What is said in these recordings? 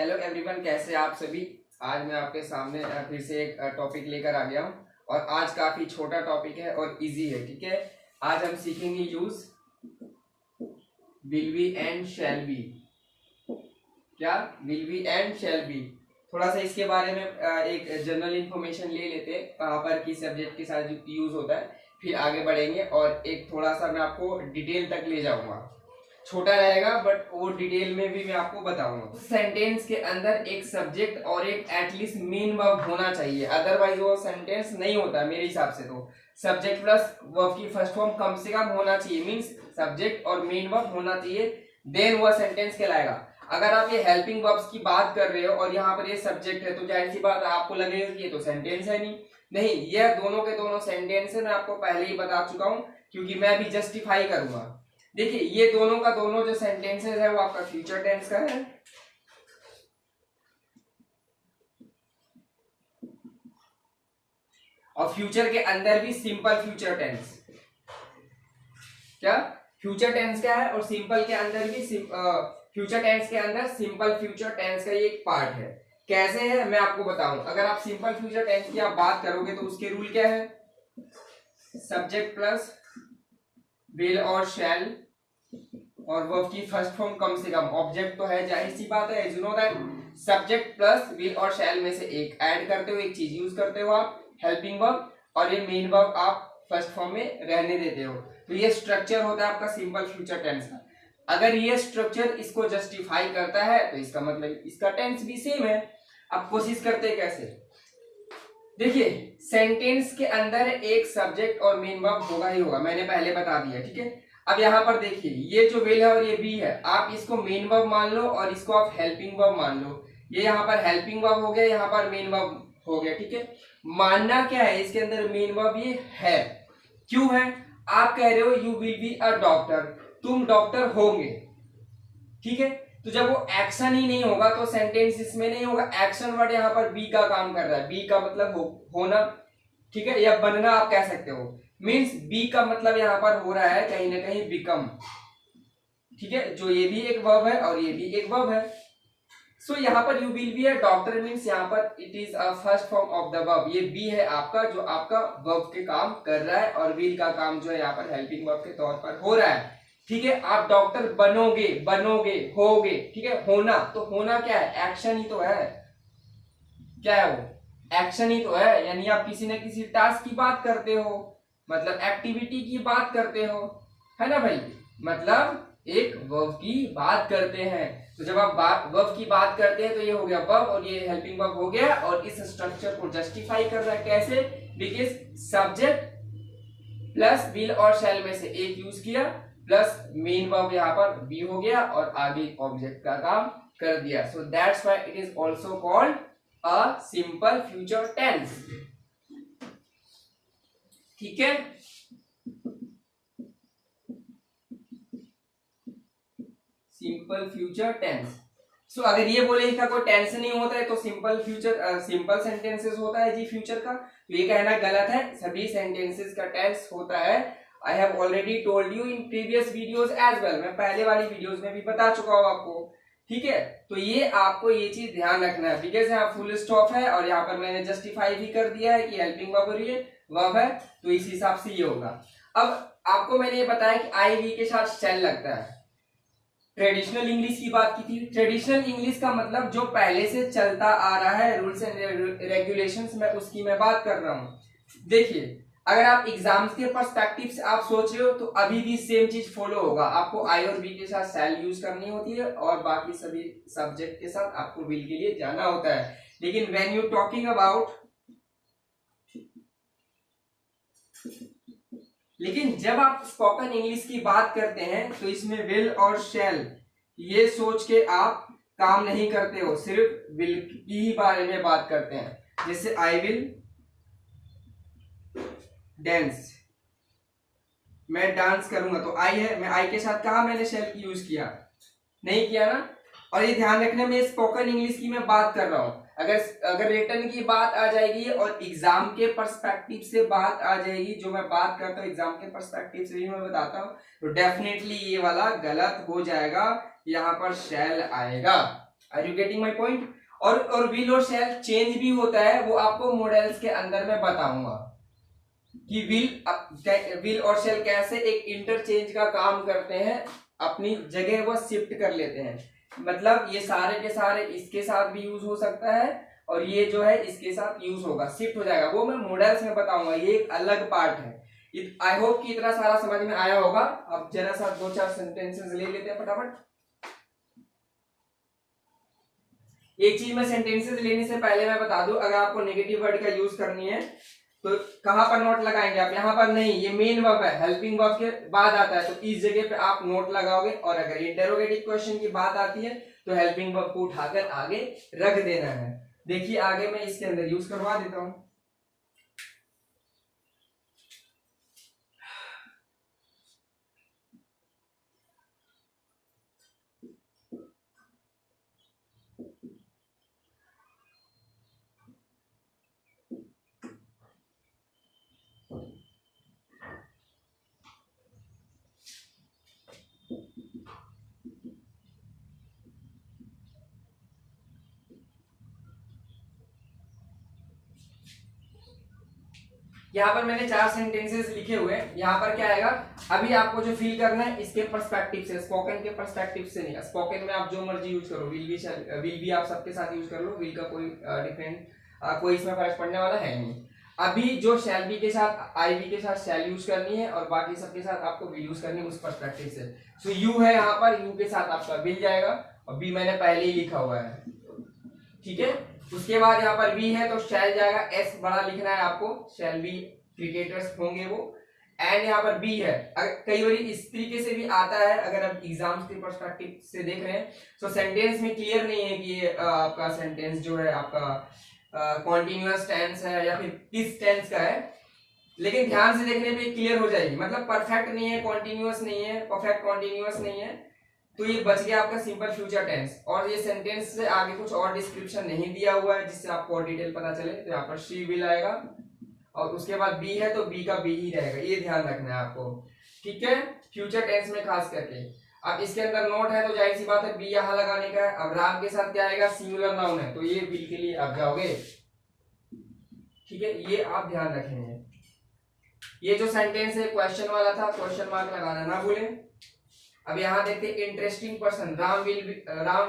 Hello everyone, कैसे आप सभी। आज मैं आपके सामने फिर से एक टॉपिक लेकर आ गया हूँ और आज काफी छोटा टॉपिक है और इजी है। ठीक है, आज हम सीखेंगे use will be and shall be. क्या will be and shall be, थोड़ा सा इसके बारे में एक जनरल इंफॉर्मेशन ले लेते हैं, कहाँ पर किस सब्जेक्ट के साथ यूज होता है, फिर आगे बढ़ेंगे और एक थोड़ा सा मैं आपको डिटेल तक ले जाऊंगा। छोटा रहेगा बट वो डिटेल में भी मैं आपको बताऊंगा। सेंटेंस के अंदर एक सब्जेक्ट और एक एटलीस्ट मेन वर्ब होना चाहिए, अदरवाइज वो सेंटेंस नहीं होता मेरे हिसाब से। तो सब्जेक्ट प्लस वर्ब की फर्स्ट फॉर्म कम से कम होना चाहिए, मींस सब्जेक्ट और मेन वर्ब होना चाहिए, देन वह सेंटेंस कहलाएगा। अगर आप ये हेल्पिंग वर्ब्स की बात कर रहे हो और यहाँ पर ये सब्जेक्ट है, तो जाहिर सी बात है आपको लगेगा कि ये तो सेंटेंस है। नहीं, यह दोनों के दोनों सेंटेंस है, मैं आपको पहले ही बता चुका हूँ क्योंकि मैं भी जस्टिफाई करूंगा। देखिए, ये दोनों का दोनों जो सेंटेंसेस है वो आपका फ्यूचर टेंस का है और फ्यूचर के अंदर भी सिंपल फ्यूचर टेंस। क्या फ्यूचर टेंस क्या है और सिंपल के अंदर भी फ्यूचर टेंस के अंदर सिंपल फ्यूचर टेंस का ये एक पार्ट है। कैसे है मैं आपको बताऊं। अगर आप सिंपल फ्यूचर टेंस की आप बात करोगे तो उसके रूल क्या है, सब्जेक्ट प्लस विल और शैल और वर्ब की फर्स्ट फॉर्म कम से कम। ऑब्जेक्ट तो है, जाहिर सी बात है, you know that. Subject plus will और शैल में से एक ऐड करते हो, एक चीज यूज करते हो आप, हेल्पिंग वर्ब, और ये मेन वर्ब आप फर्स्ट फॉर्म में रहने देते हो। तो ये स्ट्रक्चर होता है आपका सिंपल फ्यूचर टेंस का। अगर ये स्ट्रक्चर इसको जस्टिफाई करता है तो इसका मतलब इसका टेंस भी सेम है। अब कोशिश करते हैं कैसे। देखिए, सेंटेंस के अंदर एक सब्जेक्ट और मेन वर्ब होगा ही होगा, मैंने पहले बता दिया। ठीक है, अब यहाँ पर देखिए, ये जो विल है और ये बी है, आप इसको मेन वर्ब मान लो और इसको आप हेल्पिंग वर्ब मान लो। ये यहाँ पर हेल्पिंग वर्ब हो गया, यहाँ पर मेन वर्ब हो गया। ठीक है, मानना क्या है, इसके अंदर मेन वर्ब ये है। क्यों है, आप कह रहे हो you will be a doctor, तुम डॉक्टर होंगे। ठीक है, तो जब वो एक्शन ही नहीं होगा तो सेंटेंस इसमें नहीं होगा। एक्शन वर्ड यहाँ पर बी का काम कर रहा है, बी का मतलब होना, ठीक है, या बनना आप कह सकते हो। मींस बी का मतलब यहाँ पर हो रहा है कहीं ना कहीं बिकम। ठीक है, जो ये भी एक वर्ब है और ये भी एक वर्ब है। सो यहाँ पर you will be a doctor means यहाँ पर it is a first form of the verb. ये बी है आपका जो आपका वर्ब के काम कर रहा है और विल का काम जो है यहाँ पर हेल्पिंग वर्ब के तौर पर हो रहा है। ठीक है, आप डॉक्टर बनोगे, बनोगे, होगे। ठीक है, होना, तो होना क्या है, एक्शन ही तो है। क्या है वो, एक्शन ही तो है। यानी आप किसी न किसी टास्क की बात करते हो, मतलब एक्टिविटी की बात करते हो, है ना भाई, मतलब एक वर्ब की बात करते हैं। तो जब आप वर्ब की बात करते हैं तो ये हो गया वर्ब और ये हेल्पिंग वर्ब हो गया, और इस स्ट्रक्चर को जस्टिफाई कर रहा है कैसे, बिकॉज सब्जेक्ट प्लस विल और शैल में से एक यूज किया, प्लस मेन वर्ब यहाँ पर बी हो गया और आगे ऑब्जेक्ट का काम कर दिया। So that's why it is also called a simple future tense. ठीक है, सिंपल फ्यूचर टेंस। सो अगर ये बोले इसका कोई टेंस नहीं होता है तो सिंपल फ्यूचर सिंपल सेंटेंसेस होता है जी फ्यूचर का, तो ये कहना गलत है। सभी सेंटेंसेस का टेंस होता है। I have already told you in previous videos as well, मैं पहले वाली वीडियोस में भी बता चुका हूं आपको। ठीक है, तो ये आपको ये चीज ध्यान रखना है, बिकॉज यहाँ फुल स्टॉप है और यहाँ पर मैंने जस्टिफाई भी कर दिया है कि हेल्पिंग वर्ब है, तो इस हिसाब से ये होगा। अब आपको मैंने ये बताया कि आई वी के साथ शैल लगता है। ट्रेडिशनल इंग्लिश की बात की थी। ट्रेडिशनल इंग्लिश का मतलब जो पहले से चलता आ रहा है, रूल्स एंड रेगुलेशंस में, उसकी मैं बात कर रहा हूं। देखिए, अगर आप एग्जाम्स के पर्सपेक्टिव से आप सोच रहे हो तो अभी भी सेम चीज फॉलो होगा। आपको आई और बी के साथ शैल यूज करनी होती है और बाकी सभी सब्जेक्ट के साथ आपको विल के लिए जाना होता है। लेकिन व्हेन यू टॉकिंग अबाउट, लेकिन जब आप स्पोकन इंग्लिश की बात करते हैं तो इसमें विल और शैल ये सोच के आप काम नहीं करते हो, सिर्फ विल की ही बारे में बात करते हैं। जैसे आई विल डांस, मैं डांस करूंगा, तो आई है, मैं आई के साथ कहा मैंने शैल की यूज किया, नहीं किया ना। और ये ध्यान रखना, मैं स्पोकन इंग्लिश की मैं बात कर रहा हूं। अगर रिटर्न की बात आ जाएगी और एग्जाम के पर्सपेक्टिव से बात आ जाएगी, जो मैं बात करता हूँ एग्जाम के पर्सपेक्टिव से भी मैं बताता हूँ, तो डेफिनेटली ये वाला गलत हो जाएगा, यहाँ पर शैल आएगा। Are you getting my point? और विल और शैल चेंज भी होता है, वो आपको मॉडल्स के अंदर मैं बताऊंगा कि विल और शैल कैसे एक इंटरचेंज का काम करते हैं, अपनी जगह वो शिफ्ट कर लेते हैं। मतलब ये सारे के सारे इसके साथ भी यूज हो सकता है और ये जो है इसके साथ यूज होगा, शिफ्ट हो जाएगा, वो मैं मॉडल्स में बताऊंगा, ये एक अलग पार्ट है। आई होप कि इतना सारा समझ में आया होगा। अब जरा सा 2-4 सेंटेंसेस ले लेते हैं फटाफट। एक चीज मैं सेंटेंसेस लेने से पहले मैं बता दूं, अगर आपको नेगेटिव वर्ड का यूज करनी है तो कहां पर नोट लगाएंगे आप? यहां पर नहीं, ये मेन वर्ब है, हेल्पिंग वर्ब के बाद आता है, तो इस जगह पे आप नोट लगाओगे। और अगर इंटरोगेटिव क्वेश्चन की बात आती है तो हेल्पिंग वर्ब को उठाकर आगे रख देना है। देखिए आगे मैं इसके अंदर यूज करवा देता हूं। यहाँ पर मैंने 4 सेंटेंसेस लिखे हुए हैं। यहाँ पर क्या आएगा, अभी आपको जो फील करना है इसके पर्सपेक्टिव से, स्पोकन के पर्सपेक्टिव से नहीं। स्पोकन में आप जो मर्जी यूज करो, विल भी आप सबके साथ यूज कर लो, विल का कोई डिफरेंट कोई इसमें फर्क पड़ने वाला है नहीं। अभी जो शैल बी के साथ आई बी के साथ शैल यूज करनी है और बाकी सबके साथ आपको विल यूज करनी है उस पर्सपेक्टिव से। सो यू है यहाँ पर, यू के साथ आपका विल जाएगा और बी मैंने पहले ही लिखा हुआ है, ठीक है। उसके बाद यहाँ पर बी है तो शैल जाएगा, एस बड़ा लिखना है आपको, शैल बी क्रिकेटर्स होंगे वो। एंड यहाँ पर बी है, कई बार इस तरीके से भी आता है, अगर आप एग्जाम्स के पर्सपेक्टिव से देख रहे हैं तो सेंटेंस में क्लियर नहीं है कि ये आपका सेंटेंस जो है आपका कॉन्टिन्यूअस टेंस है या फिर किस टेंस का है, लेकिन ध्यान से देखने पे क्लियर हो जाएगी। मतलब परफेक्ट नहीं है, कॉन्टिन्यूअस नहीं है, परफेक्ट कॉन्टिन्यूअस नहीं है, तो ये बच गया आपका सिंपल फ्यूचर टेंस। और ये सेंटेंस से आगे कुछ और डिस्क्रिप्शन नहीं दिया हुआ है जिससे आपको और डिटेल पता चले, तो यहाँ पर शी विल आएगा और उसके बाद बी है तो बी का बी ही रहेगा, ये ध्यान रखना है आपको, ठीक है, फ्यूचर टेंस में खास करके। अब इसके अंदर नोट है तो जाहिर सी बात है बी यहाँ लगाने का है। अब राम के साथ क्या आएगा, सिंगुलर नाउन है तो ये बी के लिए आप जाओगे, ठीक है, ये आप ध्यान रखेंगे। ये जो सेंटेंस है क्वेश्चन वाला था, क्वेश्चन मार्क लगाना ना भूलें। अब यहाँ देखते हैं interesting person, Ram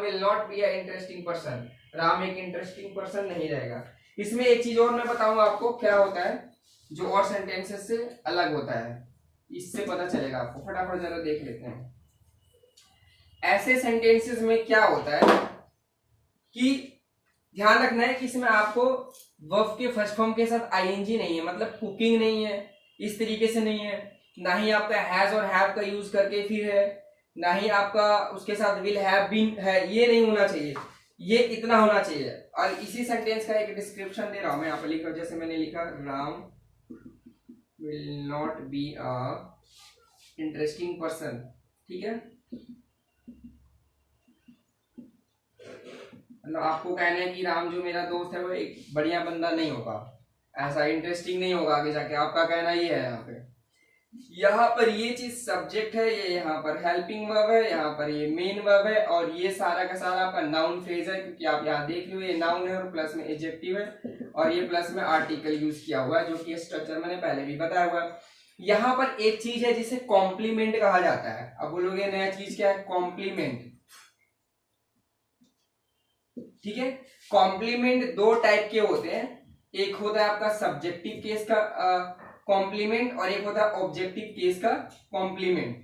will not be a interesting person, Ram एक इंटरेस्टिंग पर्सन नहीं रहेगा। इसमें एक चीज और मैं बताऊंगा आपको क्या होता है जो और सेंटेंसेस से अलग होता है, इससे पता चलेगा आपको, फटाफट जरा देख लेते हैं। ऐसे सेंटेंसेस में क्या होता है कि ध्यान रखना है कि इसमें आपको वर्ब के फर्स्ट फॉर्म के साथ आईएनजी नहीं है, मतलब कुकिंग नहीं है, इस तरीके से नहीं है, ना ही आपका हैज और हैव का यूज करके फिर है, ना ही आपका उसके साथ विल हैव बीन है, ये नहीं होना चाहिए, ये इतना होना चाहिए। और इसी सेंटेंस का एक डिस्क्रिप्शन दे रहा हूं मैं, यहाँ पर लिखा, जैसे मैंने लिखा Ram will not be a interesting person, ठीक है, मतलब आपको कहना है कि राम जो मेरा दोस्त है वो एक बढ़िया बंदा नहीं होगा, ऐसा इंटरेस्टिंग नहीं होगा आगे जाके, आपका कहना ये है। यहाँ पर ये चीज सब्जेक्ट है, ये यहाँ पर हेल्पिंग वर्ब है, यहाँ पर ये मेन वर्ब है और ये सारा का सारा आपका नाउन फ्रेज है, क्योंकि आप यहाँ देख लो ये नाउन है और प्लस में एडजेक्टिव है और ये प्लस में आर्टिकल यूज किया हुआ है, जो कि स्ट्रक्चर मैंने पहले भी बताया हुआ है। यहाँ पर एक चीज है जिसे कॉम्प्लीमेंट कहा जाता है। अब बोलोगे नया चीज क्या है, कॉम्प्लीमेंट, ठीक है। कॉम्प्लीमेंट दो टाइप के होते हैं, एक होता है आपका सब्जेक्टिव केस का कॉम्प्लीमेंट और एक होता है ऑब्जेक्टिव केस का कॉम्प्लीमेंट,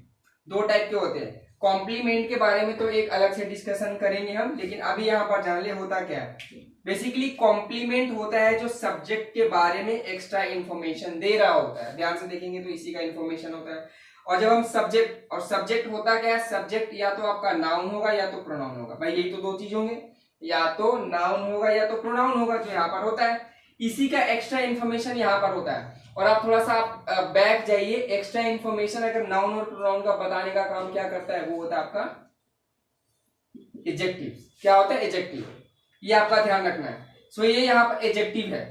दो टाइप के होते हैं। कॉम्प्लीमेंट के बारे में तो एक अलग से डिस्कशन करेंगे हम, लेकिन अभी यहाँ पर जान ले होता क्या है। बेसिकली कॉम्प्लीमेंट होता है जो सब्जेक्ट के बारे में एक्स्ट्रा इंफॉर्मेशन दे रहा होता है, ध्यान से देखेंगे तो इसी का इंफॉर्मेशन होता है। और जब हम सब्जेक्ट, और सब्जेक्ट होता क्या है, सब्जेक्ट या तो आपका नाउन होगा या तो प्रोनाउन होगा, भाई यही तो दो चीज होंगे, या तो नाउन होगा या तो प्रोनाउन होगा, जो यहाँ पर होता है, इसी का एक्स्ट्रा इंफॉर्मेशन यहाँ पर होता है। और आप थोड़ा सा आप बैक जाइए, एक्स्ट्रा इंफॉर्मेशन अगर नाउन और प्रोनाउन का बताने का काम क्या करता है, वो होता है आपका एडजेक्टिव। क्या होता है, एडजेक्टिव, ये आपका ध्यान रखना है। सो ये यहाँ पर एडजेक्टिव है,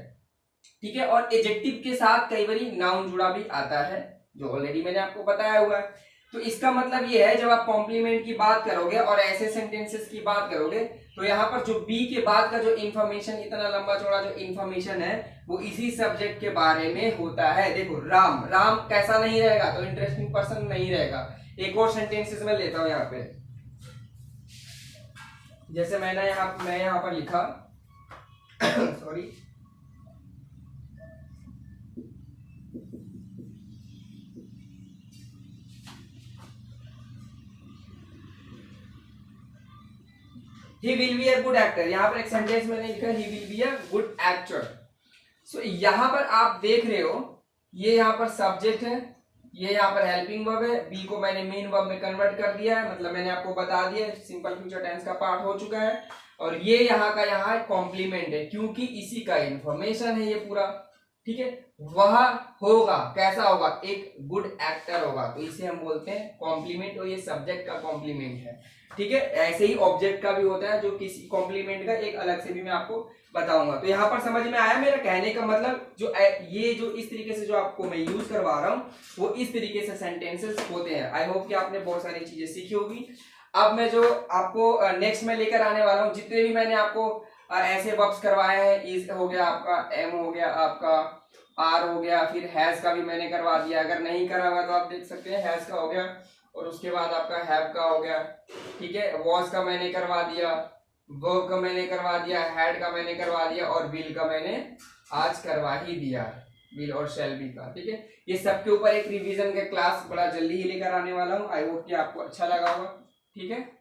ठीक है। और एडजेक्टिव के साथ कई बार नाउन जुड़ा भी आता है, जो ऑलरेडी मैंने आपको बताया हुआ है। तो इसका मतलब ये है जब आप कॉम्प्लीमेंट की बात करोगे और ऐसे सेंटेंसेस की बात करोगे तो यहाँ पर जो बी के बाद का जो इन्फॉर्मेशन, इतना लंबा चौड़ा जो इन्फॉर्मेशन है वो इसी सब्जेक्ट के बारे में होता है। देखो राम, राम कैसा नहीं रहेगा, तो इंटरेस्टिंग पर्सन नहीं रहेगा। एक और सेंटेंसेस में लेता हूं यहाँ पे, जैसे मैं यहाँ पर लिखा sorry, he will be a good actor. यहाँ पर एक सेंटेंस मैंने लिखा he will be a good actor. So यहाँ पर आप देख रहे हो ये यहाँ पर सब्जेक्ट है, ये यहाँ पर हेल्पिंग वर्ब है, बी को मैंने मेन वर्ब में कन्वर्ट कर दिया है, मतलब मैंने आपको बता दिया सिंपल फ्यूचर टेंस का पार्ट हो चुका है। और ये यहाँ का यहाँ कॉम्प्लीमेंट है क्योंकि इसी का इंफॉर्मेशन है ये पूरा, ठीक है। वह होगा, कैसा होगा, एक गुड एक्टर होगा, तो इसे हम बोलते हैं कॉम्प्लीमेंट, और ये सब्जेक्ट का कॉम्प्लीमेंट है, ठीक है। ऐसे ही ऑब्जेक्ट का भी होता है जो किसी कॉम्प्लीमेंट का एक अलग से भी मैं आपको बताऊंगा। तो यहाँ पर समझ में आया मेरा कहने का मतलब, जो ये जो इस तरीके से जो आपको मैं यूज करवा रहा हूँ वो इस तरीके से सेंटेंसेस होते हैं। आई होप कि आपने बहुत सारी चीजें सीखी होगी। अब मैं जो आपको नेक्स्ट में लेकर आने वाला हूँ, जितने भी मैंने आपको ऐसे वर्ब्स करवाए हैं, इज हो गया आपका, एम हो गया आपका, आर हो गया, फिर हैज का भी मैंने करवा दिया। अगर नहीं करा हुआ तो आप देख सकते हैं, हैज का हो गया, और उसके बाद आपका हैव का हो गया, ठीक है। वॉज का मैंने करवा दिया, वर्ब का मैंने करवा दिया, हैड का मैंने करवा दिया, और विल का मैंने आज करवा ही दिया, विल और शैल बी का, ठीक है। ये सबके ऊपर एक रिवीजन का क्लास बड़ा जल्दी ही लेकर आने वाला हूँ। आई होप कि आपको अच्छा लगा होगा, ठीक है।